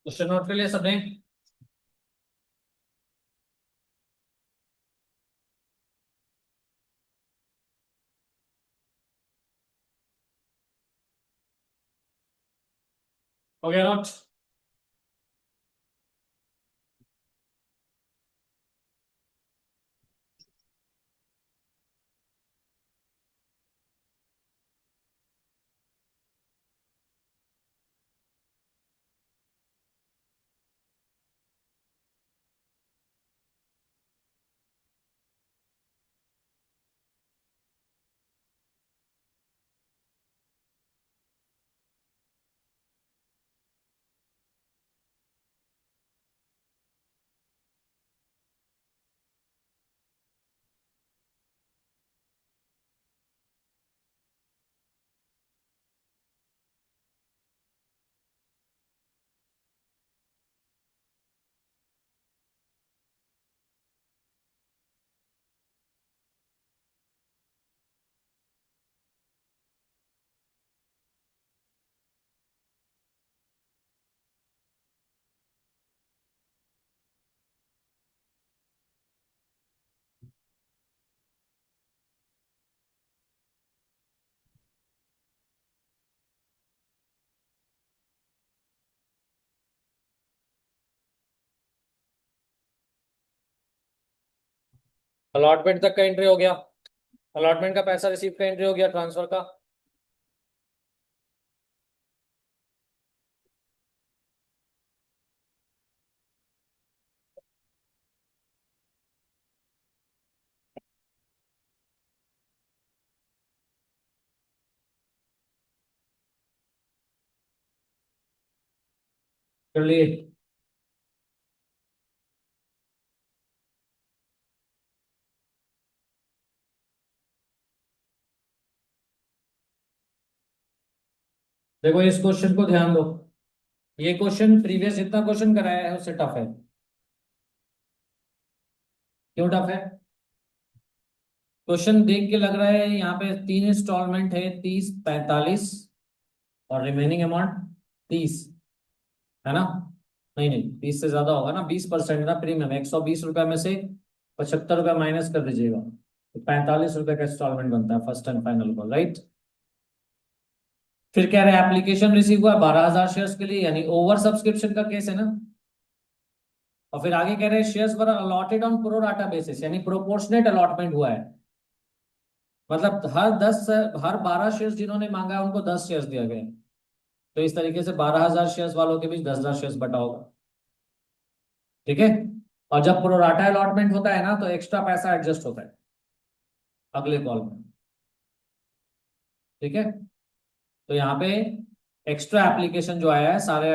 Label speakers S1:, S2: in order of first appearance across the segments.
S1: Question note कर लिया सबने। हो गया नोट। अलॉटमेंट तक का एंट्री हो गया। अलॉटमेंट का पैसा रिसीव का एंट्री हो गया, ट्रांसफर का। कर लिए। देखो इस क्वेश्चन को ध्यान दो। ये क्वेश्चन प्रीवियस जितना क्वेश्चन कराया है उससे टफ है। क्यों टफ है? क्वेश्चन देख के लग रहा है यहाँ पे तीन इंस्टॉलमेंट है, 30, 45 और रिमेनिंग अमाउंट 30, है ना? नहीं नहीं, 30 से ज्यादा होगा ना, 20% ना प्रीमियम, 120 रुपए में से 75 रुपए माइनस कर दीजिएगा तो 45 रुपए का इंस्टॉलमेंट बनता है फर्स्ट एंड फाइनल को, राइट? फिर कह रहे हैं एप्लीकेशन रिसीव हुआ 12,000 शेयर्स के लिए, यानी ओवर सब्सक्रिप्शन का केस है ना। और फिर आगे कह रहे हैं shares were allotted on pro rata basis, यानी प्रोपोर्शनेट अलॉटमेंट हुआ है। मतलब हर 12 शेयर्स जिन्होंने मांगा है उनको 10 शेयर्स दिया गया है। तो इस तरीके से 12,000 शेयर्स वालों के बीच 10,000 शेयर्स बटा होगा। ठीक है। और जब प्रो राटा अलॉटमेंट होता है ना तो एक्स्ट्रा पैसा एडजस्ट होता है अगले कॉल में। ठीक है। तो यहाँ पे एक्स्ट्रा एप्लीकेशन जो आया है सारे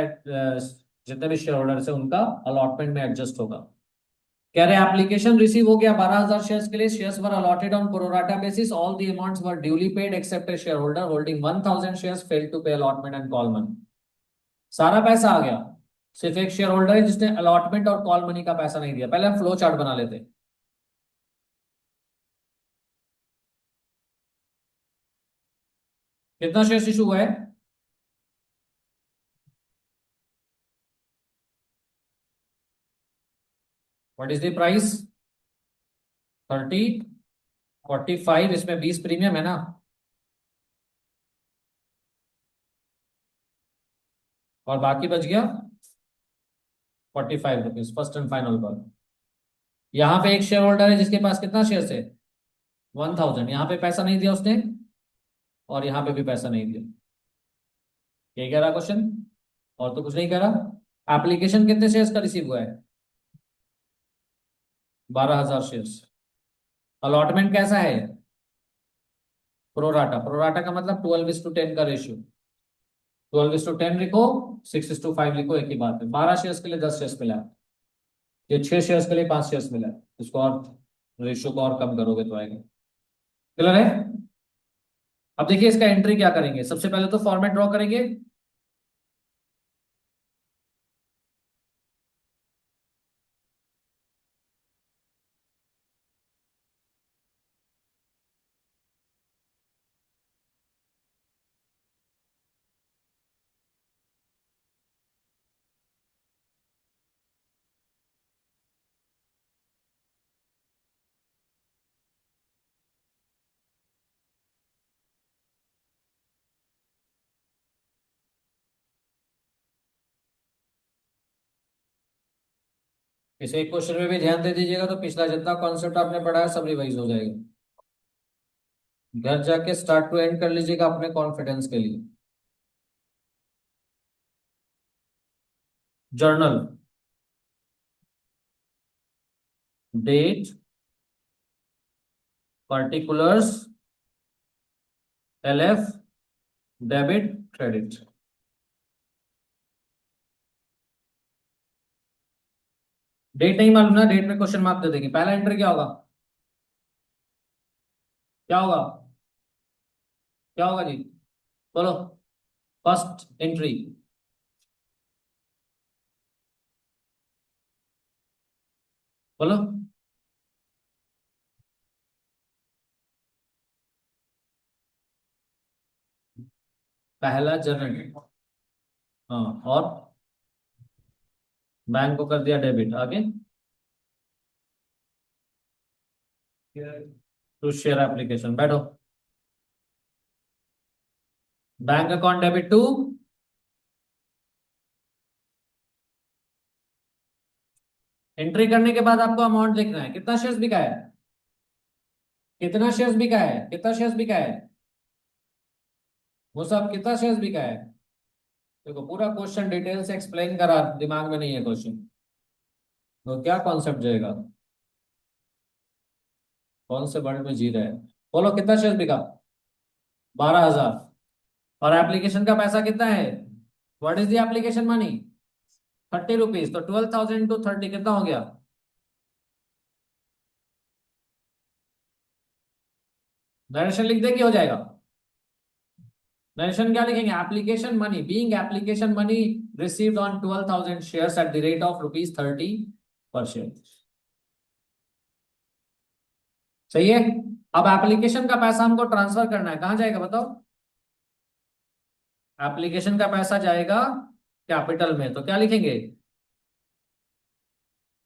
S1: जितने भी शेयर होल्डर्स है उनका अलॉटमेंट में एडजस्ट होगा। कह रहे हैं एप्लीकेशन रिसीव हो गया 12,000 शेयर्स के लिए, shares were allotted on pro rata basis, all the amounts were duly paid except a shareholder holding 1,000 shares failed to pay allotment and call money. सारा पैसा आ गया, सिर्फ एक शेयर होल्डर है जिसने अलॉटमेंट और कॉल मनी का पैसा नहीं दिया। पहले हम फ्लो चार्ट बना लेते हैं। कितना शेयर इशू हुआ है? What is the price? 30, 45, इसमें 20 प्रीमियम है ना। और बाकी बच गया 45 rupees first and final call. यहाँ पे एक शेयर होल्डर है जिसके पास कितना शेयर है? 1,000। यहाँ पे पैसा नहीं दिया उसने और यहाँ पे भी पैसा नहीं दिया। ये कह रहा क्वेश्चन, और तो कुछ नहीं कह रहा। एप्लीकेशन कितने शेयर्स का रिसीव हुआ है? 12,000 शेयर्स। अलॉटमेंट कैसा है? प्रोराटा। प्रोराटा का मतलब 12:10 का रेशियो। 12:10 लिखो, 6:5 लिखो, एक ही बात है। 12 शेयर्स के लिए 10 शेयर्स मिला है, ये 6 शेयर्स के लिए 5 शेयर्स मिला है। इसको और रेशियो को और कम करोगे तो आएगा। क्लियर है? अब देखिए इसका एंट्री क्या करेंगे। सबसे पहले तो फॉर्मेट ड्रॉ करेंगे। इस एक क्वेश्चन में भी ध्यान दे दीजिएगा तो पिछला जितना कॉन्सेप्ट आपने पढ़ा है सब रिवाइज हो जाएगा। घर जाके स्टार्ट टू एंड कर लीजिएगा अपने कॉन्फिडेंस के लिए। Journal, date, particulars, LF, debit, credit. Date नहीं मालूम ना, डेट में क्वेश्चन मार्क दे देंगे। पहला एंट्री क्या होगा? क्या होगा? क्या होगा जी? बोलो। First entry. बोलो। पहला जर्नल। हाँ, और बैंक को कर दिया डेबिट। आगे टू शेयर एप्लीकेशन, बैठो। Bank account debit to, entry करने के बाद आपको अमाउंट लिखना है, कितना शेयर्स बिका है, कितना शेयर्स बिका है, कितना शेयर्स बिका है, वो सब कितना शेयर्स बिका है। देखो पूरा क्वेश्चन डिटेल से एक्सप्लेन करा, दिमाग में नहीं है क्वेश्चन तो क्या कॉन्सेप्ट जाएगा? कौन से वर्ल्ड में जी रहे हैं? बोलो कितना शेयर बिका? 12,000। और एप्लीकेशन का पैसा कितना है? What is the application money? 30 rupees. तो 12,000 टू 30 कितना हो गया? नरेशन लिख देंगे हो जाएगा। नरेशन क्या लिखेंगे? Application money being application money received on 12,000 shares at the rate of ₹30 पर शेयर। सही है। अब एप्लीकेशन का पैसा हमको ट्रांसफर करना है, कहां जाएगा बताओ? एप्लीकेशन का पैसा जाएगा कैपिटल में, तो क्या लिखेंगे?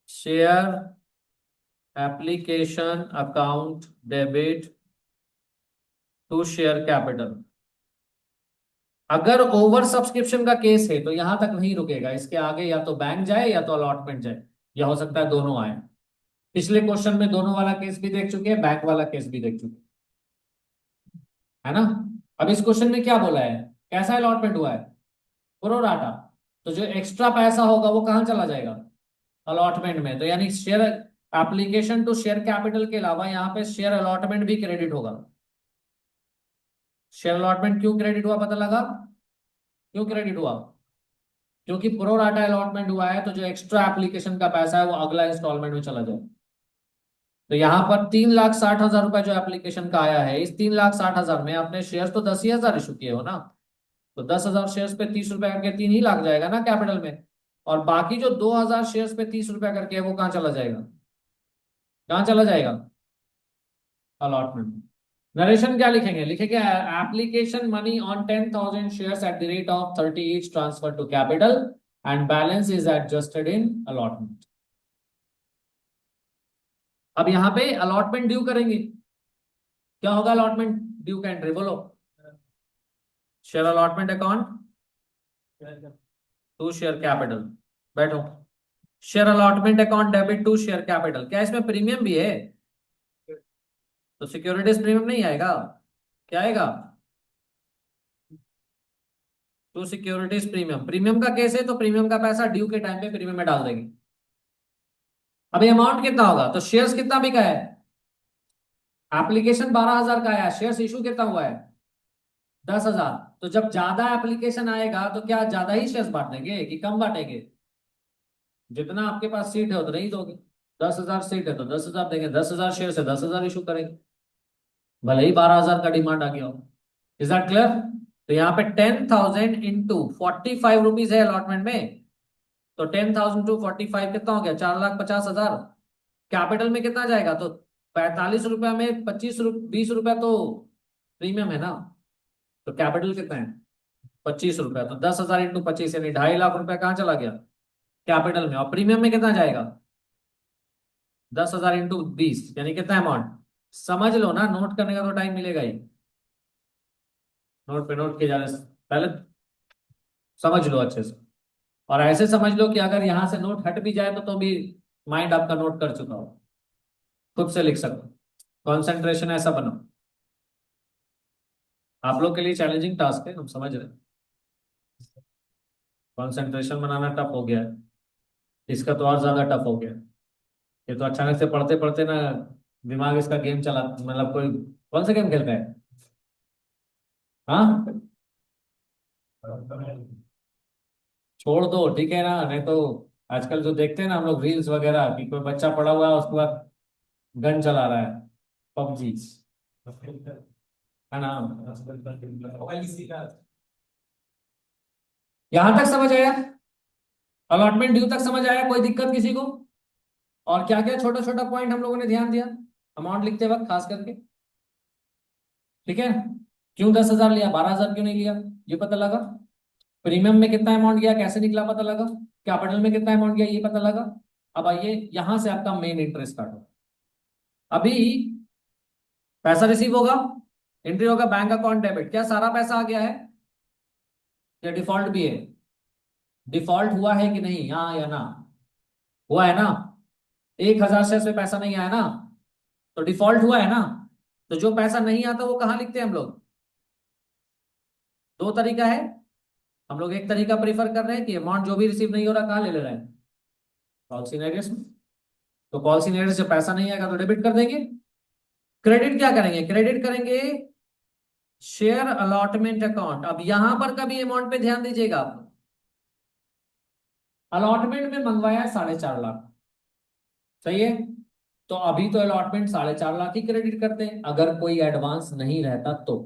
S1: Share application account debit to share capital. अगर ओवर सब्सक्रिप्शन का केस है तो यहां तक नहीं रुकेगा, इसके आगे या तो बैंक जाए या तो अलॉटमेंट जाए, या हो सकता है दोनों आए। पिछले क्वेश्चन में दोनों वाला केस भी देख चुके हैं, बैंक वाला केस भी देख चुके हैं, है ना। अब इस क्वेश्चन में क्या बोला है? कैसा अलॉटमेंट हुआ है? Pro rata. तो जो एक्स्ट्रा पैसा होगा वो कहां चला जाएगा? अलॉटमेंट में। तो यानी share application to share capital के अलावा यहाँ पे शेयर अलॉटमेंट भी क्रेडिट होगा। शेयर अलॉटमेंट क्यों क्रेडिट हुआ पता लगा? क्यों क्रेडिट हुआ? क्योंकि प्रो राटा अलॉटमेंट हुआ है, तो जो एक्स्ट्रा एप्लीकेशन का पैसा है वो अगला इंस्टॉलमेंट में चला जाए। तो यहाँ पर 3,60,000 रुपए जो एप्लीकेशन का आया है, इस 3,60,000 में अपने शेयर तो 10,000 इशू किए हो ना, तो 10,000 शेयर्स पे 30 रुपए करके 3 ही लाख जाएगा ना कैपिटल में। और बाकी जो 2,000 शेयर्स पे 30 रुपए करके है वो कहाँ चला जाएगा? कहाँ चला जाएगा? अलॉटमेंट। नरेशन क्या लिखेंगे? लिखेंगे application money on 10,000 shares at the rate of 30 each transfer to capital and balance is adjusted in allotment. अब यहाँ पे अलॉटमेंट ड्यू करेंगे। क्या होगा अलॉटमेंट ड्यू का एंट्री? बोलो। Share allotment account to share capital. बैठो। Share allotment account debit to share capital. क्या इसमें प्रीमियम भी है? तो सिक्योरिटीज प्रीमियम नहीं आएगा? क्या आएगा? To securities premium. प्रीमियम का केस है तो प्रीमियम का पैसा ड्यू के टाइम पे प्रीमियम में डाल देंगे। अभी अमाउंट कितना होगा? तो शेयर्स कितना बिका है? एप्लीकेशन 12,000 का आया, शेयर्स इशू कितना हुआ है? 10,000। तो जब ज्यादा एप्लीकेशन आएगा तो क्या ज्यादा ही शेयर्स बांट देंगे कि कम बांटेंगे? जितना आपके पास सीट है उतना ही दोगे। 10,000 सीट है तो 10,000 देंगे, 10,000 शेयर है 10,000 इशू करेंगे, भले ही 12,000 का डिमांड आ गया हो। Is that clear? तो यहाँ पे 10,000 इंटू 45 रुपीज है अलॉटमेंट में, तो 10,000 टू 45 कितना हो गया? 4,50,000। कैपिटल में कितना जाएगा? तो 45 रुपया में 20 रुपया तो प्रीमियम है ना, तो कैपिटल कितना है? 25 रुपया। तो 10,000 इंटू 25 यानी 2.5 लाख रुपया कहाँ चला गया? कैपिटल में। और प्रीमियम में कितना जाएगा? 10,000 इंटू 20 यानी कितना अमाउंट? समझ लो ना, नोट करने का तो टाइम मिलेगा ही। नोट पे नोट किए जाने से पहले समझ लो अच्छे से। और ऐसे समझ लो कि अगर यहां से नोट हट भी जाए तो भी माइंड आपका नोट कर चुका हो, खुद से लिख सको। कॉन्सेंट्रेशन ऐसा बनो। आप लोग के लिए चैलेंजिंग टास्क है, हम समझ रहे हैं। कॉन्सेंट्रेशन बनाना टफ हो गया है, इसका तो और ज्यादा टफ हो गया है। ये तो अचानक से पढ़ते पढ़ते ना दिमाग इसका गेम चला, मतलब कोई कौन सा गेम खेलता है। हाँ, छोड़ दो, ठीक है ना, नहीं तो आजकल जो देखते हैं ना हम लोग रील्स वगैरह कि कोई बच्चा पड़ा हुआ है उसके बाद गन चला रहा है, पबजी, है ना। यहां तक समझ आया? अलॉटमेंट ड्यू तक समझ आया? कोई दिक्कत किसी को? और क्या क्या छोटा छोटा पॉइंट हम लोगों ने ध्यान दिया अमाउंट लिखते वक्त खास करके? ठीक है। क्यों 10,000 लिया, 12,000 क्यों नहीं लिया, ये पता लगा। प्रीमियम में कितना अमाउंट गया, कैसे निकला, पता लगा। कैपिटल में कितना अमाउंट गया, ये पता लगा। अब आइए यहां से आपका मेन इंटरेस्ट स्टार्ट हो। अभी पैसा रिसीव होगा, एंट्री होगा बैंक अकाउंट डेबिट, क्या सारा पैसा आ गया है या डिफॉल्ट भी है? डिफॉल्ट हुआ है कि नहीं, हाँ या ना? हुआ है ना। 1,000 शेयर में पैसा नहीं आया ना, तो डिफॉल्ट हुआ है ना। तो जो पैसा नहीं आता वो कहाँ लिखते हैं हम लोग? दो तरीका है। हम लोग एक तरीका प्रीफर कर रहे हैं कि अमाउंट जो भी रिसीव नहीं हो रहा कहाँ ले ले रहे हैं, कॉल सीनियर्स में। तो कॉल सीनियर्स से पैसा नहीं आएगा तो डेबिट कर देंगे। क्रेडिट क्या करेंगे, क्रेडिट करेंगे शेयर अलॉटमेंट अकाउंट। अब यहां पर कभी अमाउंट पे ध्यान दीजिएगा आप। अलॉटमेंट में मंगवाया 4.5 लाख, सही है। तो अभी तो अलॉटमेंट 4.5 लाख ही क्रेडिट करते हैं अगर कोई एडवांस नहीं रहता तो।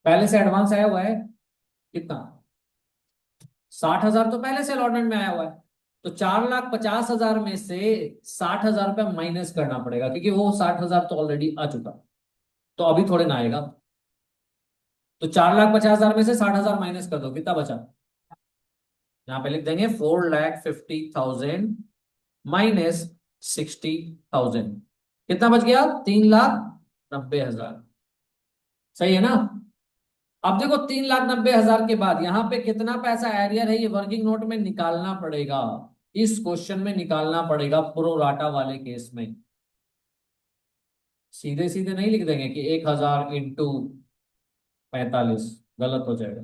S1: पहले से एडवांस आया हुआ है कितना, 60,000 तो पहले से अलॉटमेंट में आया हुआ है। तो 4,50,000 में से 60,000 रुपया माइनस करना पड़ेगा क्योंकि वो 60,000 तो ऑलरेडी आ चुका, तो अभी थोड़े ना आएगा। तो 4,50,000 में से 60,000 माइनस कर दो, कितना बचा? यहां पे लिख देंगे 4,50,000 माइनस 60,000, कितना बच गया? 3,90,000, सही है ना। अब देखो 3,90,000 के बाद यहां पे कितना पैसा एरियर है, ये वर्किंग नोट में निकालना पड़ेगा। इस क्वेश्चन में निकालना पड़ेगा प्रो राटा वाले केस में। सीधे सीधे नहीं लिख देंगे कि 1,000 इंटू 45, गलत हो जाएगा।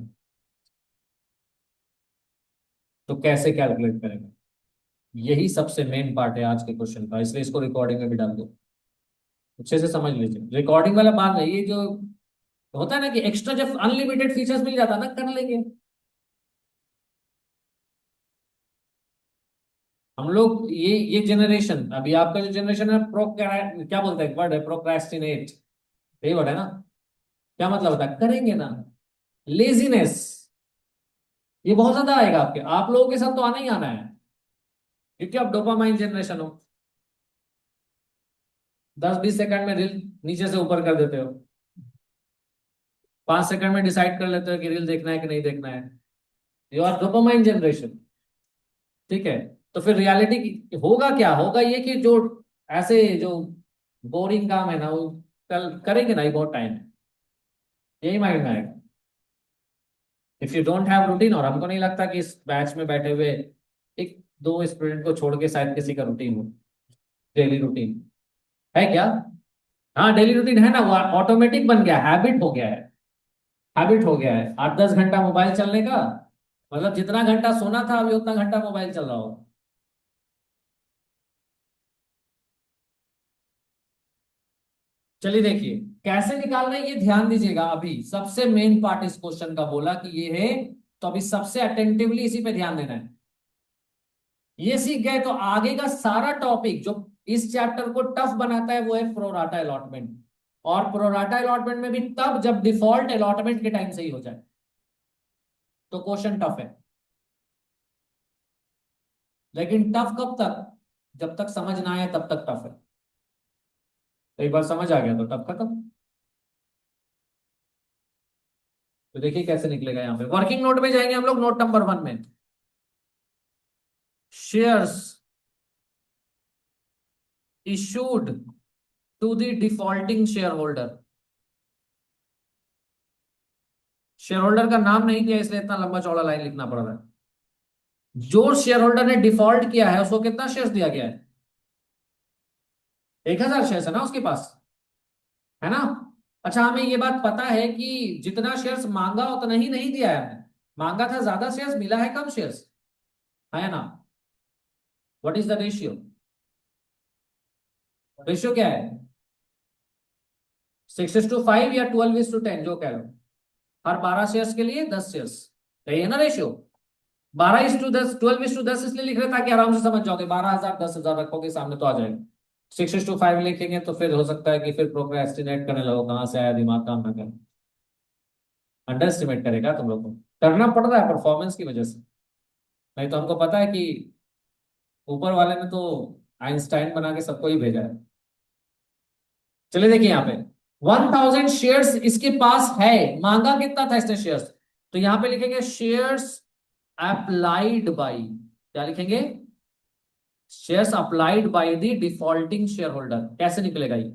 S1: तो कैसे कैलकुलेट करेंगे, यही सबसे मेन पार्ट है आज के क्वेश्चन का, इसलिए इसको रिकॉर्डिंग में भी डाल दो, अच्छे से समझ लीजिए। रिकॉर्डिंग वाला बात नहीं, ये जो होता है ना कि एक्स्ट्रा जब अनलिमिटेड फीचर्स मिल जाता है ना, कर लेंगे हम लोग। ये जनरेशन, अभी आपका जो जनरेशन है क्या बोलते हैं, वर्ड है प्रोक्रेस्टिनेट, यही वर्ड है ना। क्या मतलब होता है, करेंगे ना, लेजीनेस, ये बहुत ज्यादा आएगा आपके, आप लोगों के साथ तो आना ही आना है क्योंकि आप डोपामाइन जनरेशन हो। 10-20 सेकंड में रील नीचे से ऊपर कर देते हो, 5 सेकंड में डिसाइड कर लेते हो कि रील देखना है कि नहीं देखना है। यू आर डोपामाइन जनरेशन, ठीक है। तो फिर रियलिटी होगा क्या, होगा ये कि जो ऐसे जो बोरिंग काम है ना वो कल करेंगे ना, ये बहुत टाइम है, यही माइंड में आएगा। If you don't have routine, और हमको नहीं लगता कि इस बैच में बैठे हुए एक दो स्टूडेंट को छोड़ के शायद किसी का रूटीन हो, डेली रूटीन है क्या? हाँ डेली रूटीन है ना, वो ऑटोमेटिक बन गया, हैबिट हो गया है। हैबिट हो गया है 8-10 घंटा मोबाइल चलने का, मतलब जितना घंटा सोना था अभी उतना घंटा मोबाइल चल रहा हो। चलिए देखिए कैसे निकालना है, ये ध्यान दीजिएगा। अभी सबसे मेन पार्ट इस क्वेश्चन का बोला कि ये है, तो अभी सबसे अटेंटिवली इसी पे ध्यान देना है। ये सीख गए तो आगे का सारा टॉपिक जो इस चैप्टर को टफ बनाता है वो है प्रोराटा अलॉटमेंट। और प्रोराटा अलॉटमेंट में भी तब जब डिफॉल्ट अलॉटमेंट के टाइम से ही हो जाए, तो क्वेश्चन टफ है। लेकिन टफ कब तक, जब तक समझ ना आए तब तक टफ है। एक बार समझ आ गया तो टफ खत्म। तो देखिए कैसे निकलेगा, यहाँ पे वर्किंग नोट में जाएंगे हम लोग, नोट नंबर 1 में shares issued to the defaulting share holder. Share holder का नाम नहीं दिया इसलिए इतना लंबा चौड़ा लाइन लिखना पड़ रहा है। जो शेयर होल्डर ने डिफॉल्ट किया है उसको कितना शेयर दिया गया है? 1000 शेयर है ना उसके पास, है ना? अच्छा, हमें ये बात पता है कि जितना शेयर्स मांगा उतना ही नहीं दिया है हमने। मांगा था ज्यादा शेयर्स, मिला है कम शेयर्स, है ना? What is the ratio? Ratio क्या है? 6:5 या 12:10, जो कह लो। हर 12 शेयर्स के लिए 10 शेयर्स, यही है ना रेशियो? 12:10, 12:10 इसलिए लिख रहे ताकि आराम से समझ जाओगे। 12,000 10,000 रखोगे सामने तो आ जाएगा। 6:5 लिखेंगे तो फिर हो सकता है कि फिर प्रोक्रेस्टिनेट करने लगो, कहां से आया, दिमाग काम ना करे। अंडर एस्टिमेट करेगा तुम लोग को, करना पड़ रहा है परफॉर्मेंस की वजह से। नहीं तो हमको पता है कि ऊपर वाले ने तो आइंस्टाइन बना के सबको ही भेजा है। चलिए देखिए यहाँ पे, 1,000 शेयर्स इसके पास है। मांगा कितना था इसने शेयर्स? तो यहां पे लिखेंगे शेयर्स अप्लाइड बाई, क्या लिखेंगे? Shares applied by the defaulting share holder. कैसे निकलेगा ये?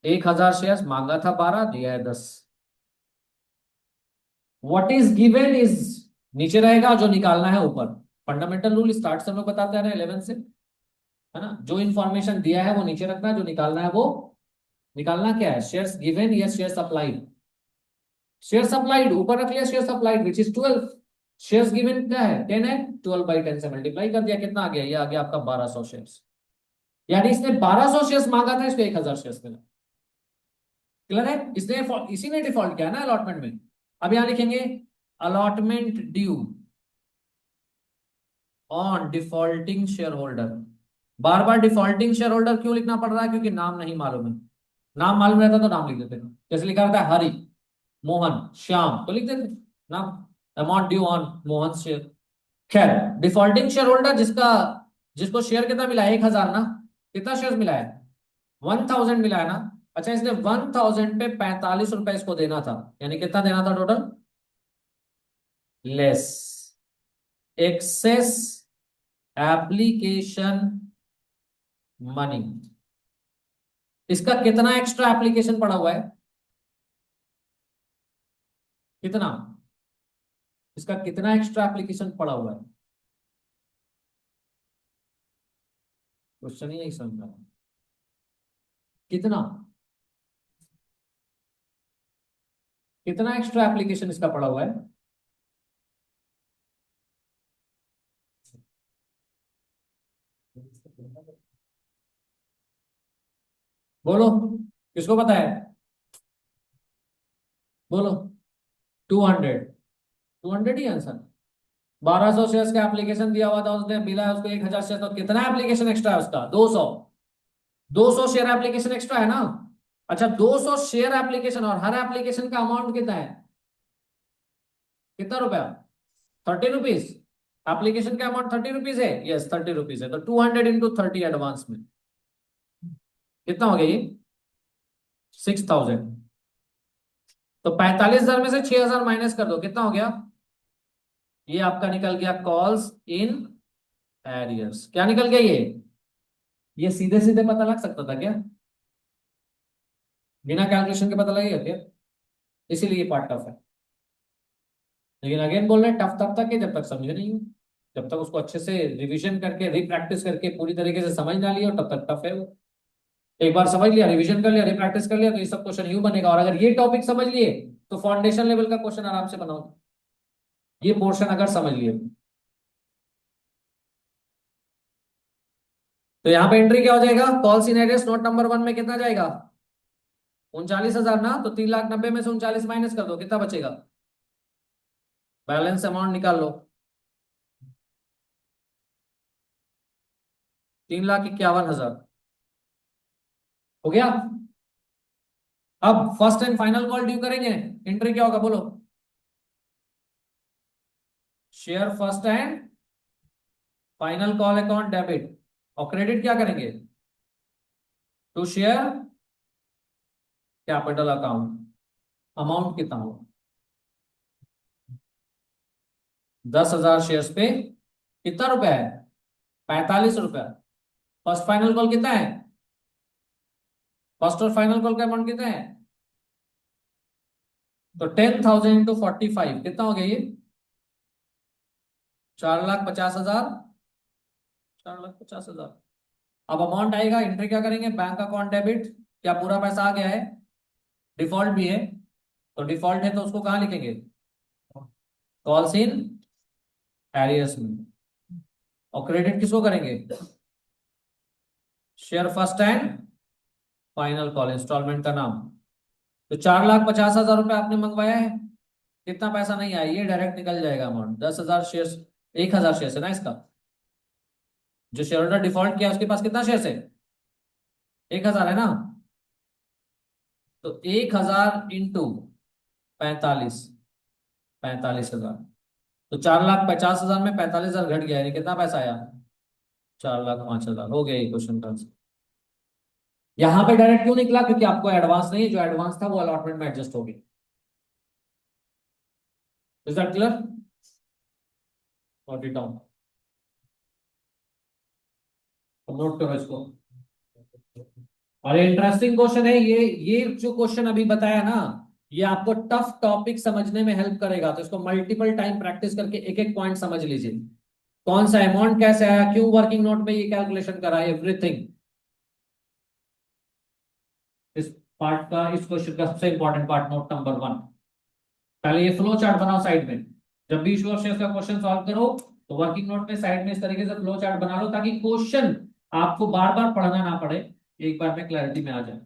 S1: 1,000 शेयर्स मांगा था, 12 दिया है 10। व्हाट इज गिवन इज नीचे रहेगा, जो निकालना है ऊपर। फंडामेंटल रूल स्टार्ट से हम लोग बताते आ रहे हैं 11 से, है ना? जो इंफॉर्मेशन दिया है वो नीचे रखना है, जो निकालना है वो निकालना क्या है? शेयर्स गिवन या शेयर्स अप्लाइड? शेयर्स अप्लाइड ऊपर रख लिया, shares applied which is 12। Shares given क्या है? 10 है, 12/10 से मल्टीप्लाई कर दिया, कितना आ गया? ये आ गया आपका 1200 शेयर्स। यानी इसने 1200 शेयर्स मांगा था, इसको 1,000 शेयर्स मिला। क्लियर है? इसने इसी ने डिफॉल्ट किया ना अलॉटमेंट में। अब यहां लिखेंगे allotment due on defaulting share holder. Bar bar defaulting share holder क्यों लिखना पड़ रहा है? क्योंकि नाम नहीं मालूम है। नाम मालूम रहता तो नाम लिख देते, जैसे लिखा रहता है हरि, मोहन, श्याम, तो लिख देते नाम। Amount due on Mohan share. खैर, डिफॉल्टिंग शेयर होल्डर जिसका, जिसको शेयर कितना मिला है? 1,000 ना। कितना शेयर मिला है? 1,000 मिला है ना। अच्छा, इसने 1,000 पे 45 रुपए इसको देना था, यानी कितना देना था total? Less excess application money. इसका कितना एक्स्ट्रा एप्लीकेशन पड़ा हुआ है? कितना? इसका कितना एक्स्ट्रा एप्लीकेशन पड़ा हुआ है? क्वेश्चन ही नहीं समझ रहा। कितना? कितना एक्स्ट्रा एप्लीकेशन इसका पड़ा हुआ है? बोलो, किसको पता है? बोलो। 200। 200 ही आंसर। 1,200 शेयर्स का एप्लीकेशन दिया हुआ था, उसने मिला है उसको 1,000 शेयर, तो कितना एप्लीकेशन एक्स्ट्रा है उसका? 200। 200 शेयर एप्लीकेशन एक्स्ट्रा है ना। अच्छा, 200 शेयर एप्लीकेशन, और हर एप्लीकेशन का अमाउंट कितना है? कितना रुपया? 30 रुपीज। एप्लीकेशन का अमाउंट 30 रुपीज है, यस 30 रुपीज है, तो 200 × 30 एडवांस में कितना हो गया ये? 6,000। तो 45,000 में से 6,000 माइनस कर दो, कितना हो गया? ये आपका निकल गया कॉल्स इन एरियर्स। क्या निकल गया ये सीधे सीधे पता लग सकता था क्या? बिना कैलकुलेशन के पता लगेगा क्या? इसीलिए ये पार्ट टफ है। लेकिन अगेन बोल रहे हैं टफ तब तक है जब तक समझे नहीं हो। जब तक उसको अच्छे से रिवीजन करके रिप्रैक्टिस करके पूरी तरीके से समझ ना लिया हो, तब तक टफ है वो। एक बार समझ लिया, रिवीजन कर लिया, रिप्रैक्टिस कर लिया, तो ये सब क्वेश्चन यूं बनेगा। और अगर ये टॉपिक समझ लिए तो फाउंडेशन लेवल का क्वेश्चन आराम से बनाओ, ये पोर्शन अगर समझ लिए तो। यहाँ पे एंट्री क्या हो जाएगा? Call in address note number 1 में कितना जाएगा? 39,000 ना, तो 3,90,000 में से 39 माइनस कर दो, कितना बचेगा? बैलेंस अमाउंट निकाल लो। 3,51,000 हो गया। अब first and final call due करेंगे। एंट्री क्या होगा बोलो? Share first and final call account debit, और क्रेडिट क्या करेंगे? To share capital account. Amount कितना हो? 10,000 शेयर्स पे कितना रुपया है? 45 रुपया। फर्स्ट फाइनल कॉल कितना है? फर्स्ट और फाइनल कॉल का अमाउंट कितना है? तो 10,000 × 45 कितना हो गया ये? 4,50,000, 4,50,000। अब अमाउंट आएगा, एंट्री क्या करेंगे, बैंक अकाउंट डेबिट। क्या पूरा पैसा आ गया है? डिफॉल्ट भी है, तो डिफॉल्ट है तो उसको कहाँ लिखेंगे, कॉल्स इन एरियर्स में। और क्रेडिट किसको करेंगे, share first and final call, installment का नाम। तो 4,50,000 रुपये आपने मंगवाया है, कितना पैसा नहीं आया, ये डायरेक्ट निकल जाएगा अमाउंट, 10,000 शेयर, 1,000 शेयर है ना इसका। जो शेयर होल्डर डिफॉल्ट किया उसके पास कितना शेयर है, 1,000 है ना। तो 1,000 इंटू 45, 45,000। तो 4,50,000 में 45,000 घट गया, यानी कितना पैसा आया, 4,05,000। हो गया ये क्वेश्चन का आंसर। यहां पे डायरेक्ट क्यों निकला, क्योंकि आपको एडवांस नहीं है, जो एडवांस था वो अलॉटमेंट में एडजस्ट हो गया। Is that clear, note it down, note करो इसको। अरे इंटरेस्टिंग क्वेश्चन है ये जो क्वेश्चन अभी बताया ना, ये आपको टफ टॉपिक समझने में हेल्प करेगा, तो इसको मल्टीपल टाइम प्रैक्टिस करके एक एक पॉइंट समझ लीजिए। कौन सा अमाउंट कैसे आया, क्यों वर्किंग नोट में ये कैलकुलेशन करा, एवरीथिंग। इस पार्ट का, इस क्वेश्चन का सबसे इंपॉर्टेंट पार्ट, नोट नंबर 1। पहले ये फ्लो चार्ट बनाओ साइड में, जब भी इशू ऑफ शेयर्स का क्वेश्चन सॉल्व करो तो वर्किंग नोट में साइड में इस तरीके से फ्लो चार्ट बना लो, ताकि क्वेश्चन आपको बार बार पढ़ना ना पड़े, एक बार में क्लैरिटी में आ जाए।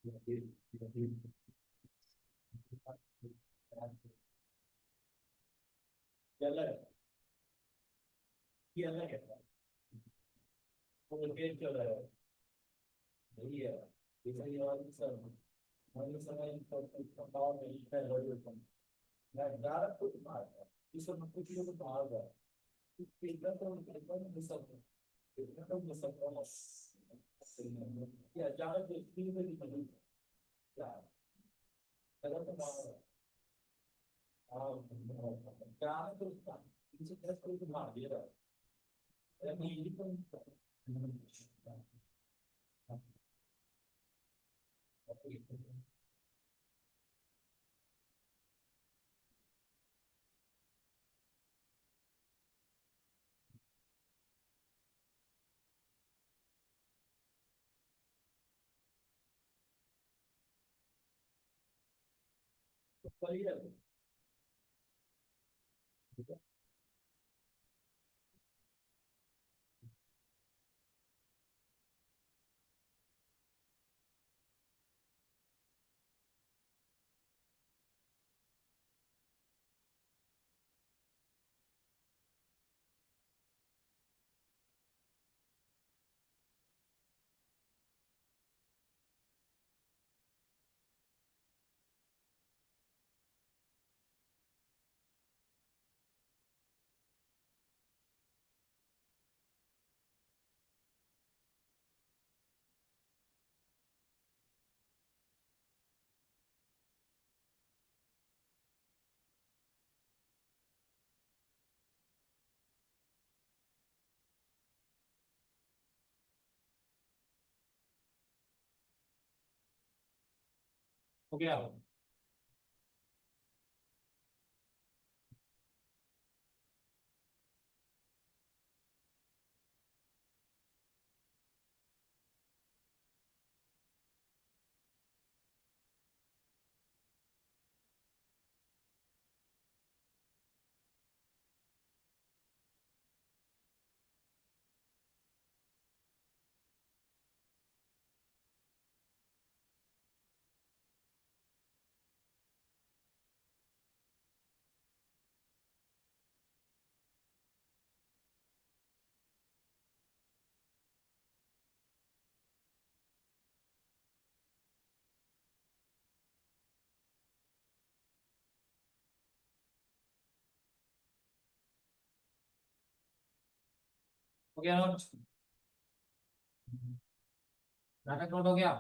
S1: ये अलग है, ये अलग है, वो उनके क्यों अलग है? यही है, ये सही वाली सब हमारी समय का भाव नहीं है, वही होता है। मैं ज्यादा कुछ मार रहा इस सब कुछ लोग मार रहा है, इतना तो मिस इतना तो मिस या ज्यादा दोस्ती में नहीं क्या ज्यादा तो मार रहा है। हाँ, ज्यादा तो उसका इनसे 10 को मार दिया रहा है, नहीं ये तो वही है। हो गया। हो गया नोट, नाटक नोट हो गया।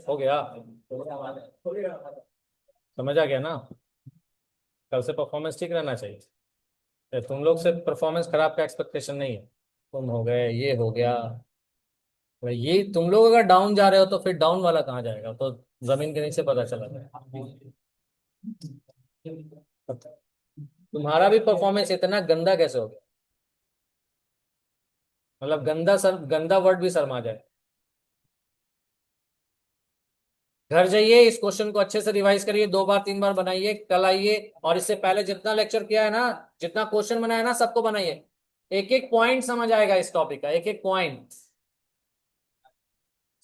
S1: हो गया, समझ आ गया ना? कल से परफॉर्मेंस ठीक रहना चाहिए। तो तुम लोग से परफॉर्मेंस खराब का एक्सपेक्टेशन नहीं है। तुम हो गए, ये हो गया भाई, ये तुम लोग अगर डाउन जा रहे हो तो फिर डाउन वाला कहाँ जाएगा? तो जमीन के नीचे पता चला जाए। तुम्हारा भी परफॉर्मेंस इतना गंदा कैसे हो गया? मतलब गंदा सर, गंदा वर्ड भी शर्मा जाए। घर जाइए, इस क्वेश्चन को अच्छे से रिवाइज करिए, 2 बार 3 बार बनाइए, कल आइए और इससे पहले जितना लेक्चर किया है ना, जितना क्वेश्चन बनाया है ना, सबको बनाइए। एक एक पॉइंट समझ आएगा इस टॉपिक का, एक एक पॉइंट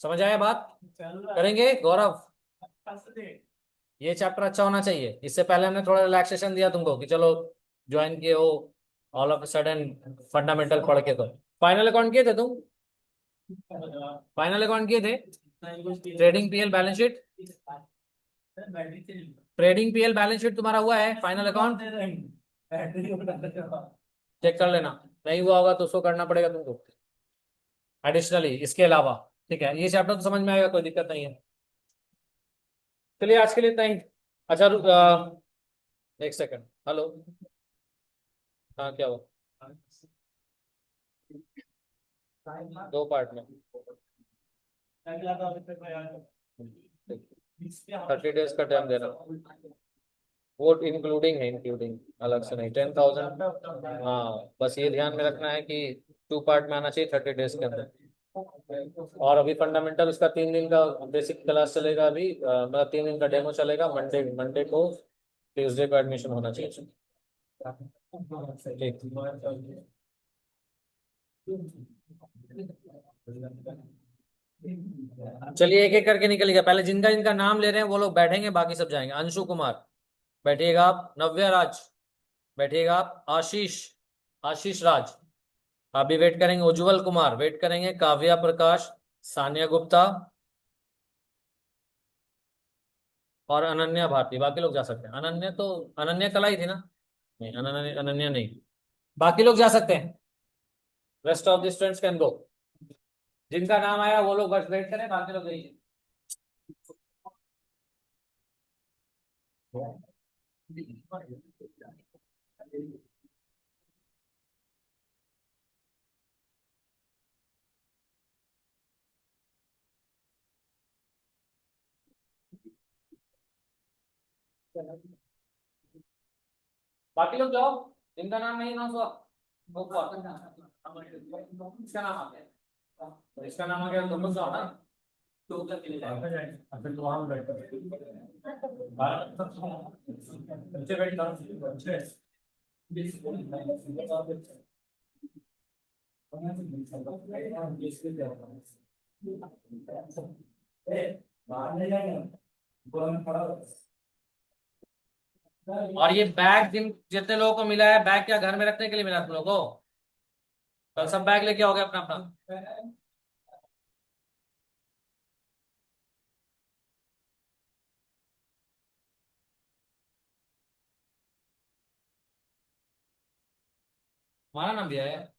S1: समझ आया बात? करेंगे गौरव? ये चैप्टर अच्छा होना चाहिए। इससे पहले हमने थोड़ा रिलैक्सेशन दिया तुमको कि चलो ज्वाइन किए हो, ऑल ऑफ सडन फंडामेंटल पढ़ के। तो फाइनल अकाउंट किए थे तुम? फाइनल अकाउंट किए थे? Trading PL balance sheet, trading PL balance sheet तुम्हारा हुआ है? फाइनल अकाउंट चेक कर लेना, नहीं हुआ होगा तो उसको करना पड़ेगा तुमको एडिशनली इसके अलावा। ठीक है, ये चैप्टर तो समझ में आएगा, कोई दिक्कत नहीं है। चलिए आज के लिए इतना ही। अच्छा एक सेकंड, हेलो। हाँ क्या हुआ? 2 पार्ट में। 30 डेज का टाइम देना, वो इंक्लूडिंग है, इंक्लूडिंग अलग से नहीं, 10,000। हाँ बस ये ध्यान में रखना है कि 2 पार्ट में आना चाहिए 30 डेज के अंदर। और अभी फंडामेंटल उसका 3 दिन का बेसिक क्लास चलेगा, अभी मतलब 3 दिन का डेमो चलेगा। मंडे मंडे को, ट्यूसडे को एडमिशन होना चाहिए। ठीक। चलिए एक एक करके निकलिएगा, पहले जिनका जिनका नाम ले रहे हैं वो लोग बैठेंगे, बाकी सब जाएंगे। अंशु कुमार बैठिएगा आप, नव्या राज बैठिएगा आप, आशीष आशीष राज आप भी वेट करेंगे, उज्जवल कुमार वेट करेंगे, काव्या प्रकाश, सानिया गुप्ता और अनन्या भारती। बाकी लोग जा सकते हैं। अनन्या तो, अनन्या कल आई थी ना? नहीं, अनन्या अनन्या नहीं। बाकी लोग जा सकते हैं, rest of the students can go. जिनका नाम आया वो लोग बस वेट करें, बाकी लोग जाइए। बाकी लोग जाओ, जिनका नाम नहीं ना सो वो इसका नाम आ गया, इसका नाम आ गया, तुम लोग जाओ ना। तो उधर के लिए जाएगा, फिर तो वहां बैठ नीचे बैठ और ये बैग जिन जितने लोगों को मिला है, बैग क्या घर में रखने के लिए मिला तुम लोगों को? कल सब बैग लेके आओगे अपना अपना। हमारा नाम भी है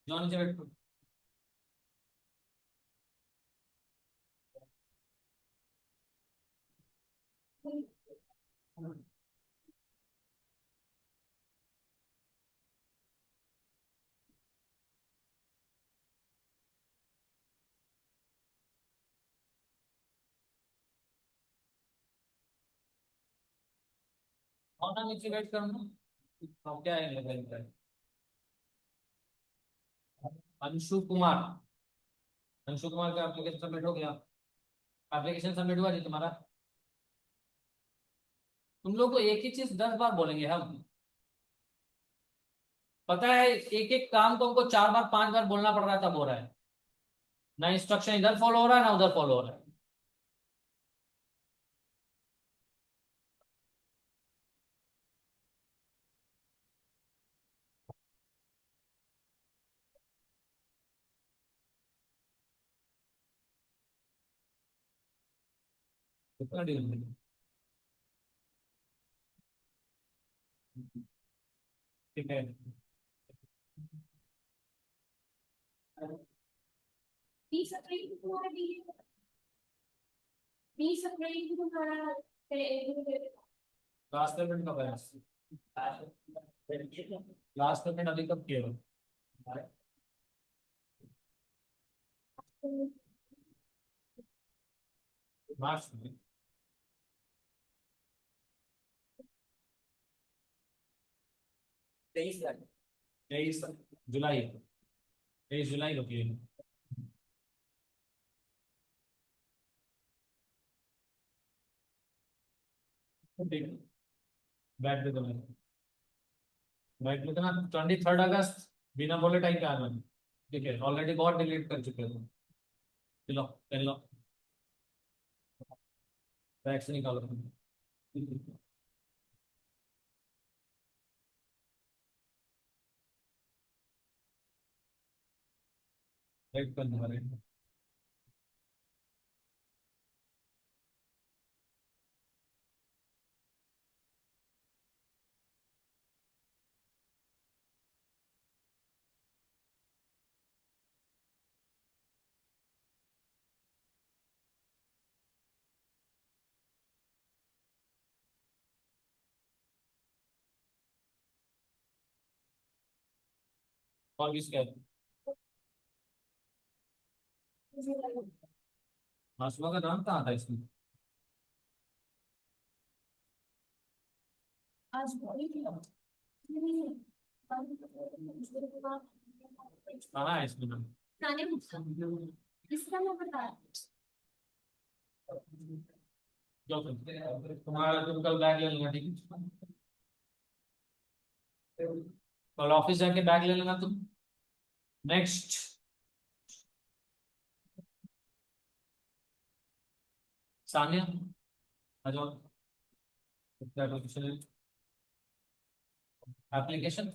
S1: जो नीचे बैठ। और ना नीचे बैठ कर ना, अब क्या है लेवल। अंशु कुमार, अंशु कुमार का एप्लीकेशन सबमिट हो गया? एप्लीकेशन सबमिट हुआ जी तुम्हारा? तुम लोग को एक ही चीज 10 बार बोलेंगे हम, पता है? एक एक काम तो हमको 4 बार 5 बार बोलना पड़ रहा है, तब हो रहा है। ना इंस्ट्रक्शन इधर फॉलो हो रहा है, ना उधर फॉलो हो रहा है। कितना डील है? ठीक है।
S2: 20 अप्रैल को तुम्हारा वीडियो, 20 अप्रैल को तुम्हारा
S1: लास्ट पेमेंट कब है? लास्ट पेमेंट अभी कब किया? मार्च में? 23 जुलाई, 23 जुलाई को किए। ठीक है, बैठ दे दो मैं, बैठ लेते ना। 23 अगस्त बिना बोले टाइम पे आना। ठीक है, ऑलरेडी बहुत डिलीट कर चुके हो। चलो पेन लो, बैग से निकालो। वेट कर रहे हैं। कौन किसका है? हाँ, सुबह का नाम कहाँ था इसमें?
S2: आज
S1: कहाँ है इसमें नाम?
S2: खाने पूछा इसका मैं बता
S1: जो तुम्हारा तुम कल बैग ले लेना, ठीक है? कल ऑफिस जाके बैग ले लेना तुम। नेक्स्ट, सानिया आ जाओ। एप्लीकेशन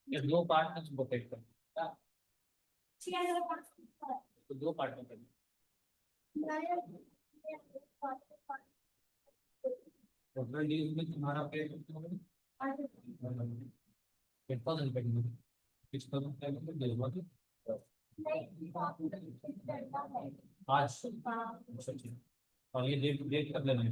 S1: ये दो पार्ट में तुमको पेड करना है। तो दो पार्ट में करना। टोटल डील में तुम्हारा पे कितना होगा? 8,000 पेड में 6,000 पेड में दे दो आज। अच्छा ठीक। और ये डेट डेट कर लेना है।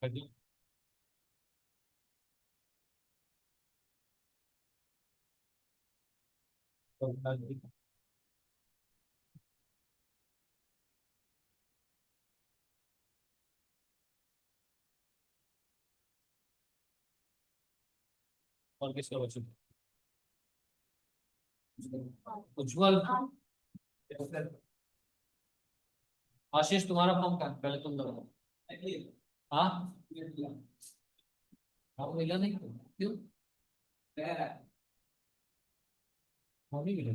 S1: कर दिया? तो कर दिया। और किसका बच्चों? उज्जवल। आशीष तुम्हारा फॉर्म का पहले तुम दो। हाँ हाँ मिला नहीं क्यों? हाँ नहीं मिला।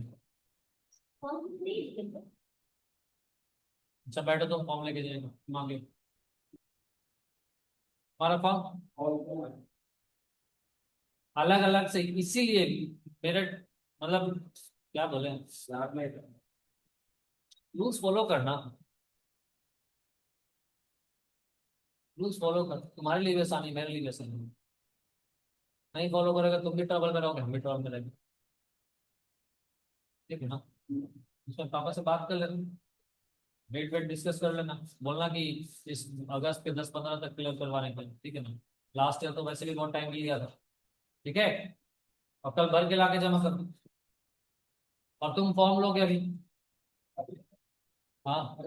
S1: अच्छा बैठो, तुम फॉर्म लेके जाएगा मांगे हमारा फॉर्म अलग अलग से, इसीलिए मेरे मतलब क्या बोले, रूल्स फॉलो करना। रूल्स फॉलो कर, तुम्हारे लिए भी आसानी, मेरे लिए भी आसानी। नहीं फॉलो करेगा तुम भी ट्रबल करोगे, हम भी ट्रबल करेंगे। ठीक है ना? उसमें पापा से बात कर लेना, वेट वेट डिस्कस कर लेना, बोलना कि इस अगस्त के 10-15 तक क्लियर करवाने के लिए, ठीक है ना? लास्ट ईयर तो वैसे भी बहुत टाइम लिया था। ठीक है, और कल भर के लाके जमा कर दो। और तुम फॉर्म लोगे अभी? हाँ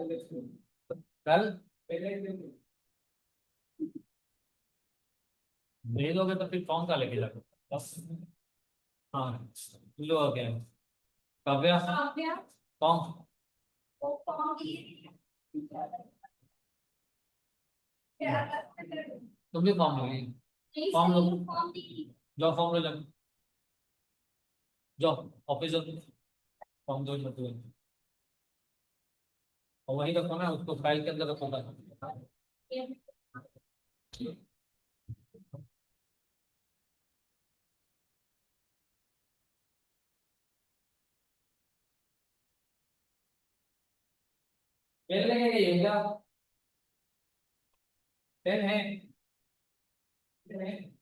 S1: कल भेजोगे तो फिर फॉर्म का लेके जाओगे बस। हाँ लो हो गया। काव्या फॉर्म, तुम भी फॉर्म लोगे? फॉर्म लो, जाओ फॉर्म लो जाओ, जाओ ऑफिस जाओ, फॉर्म दो जाओ। और वही रखो ना, उसको फाइल के अंदर रखो। पेन लेके गई क्या? पेन है? पेन है?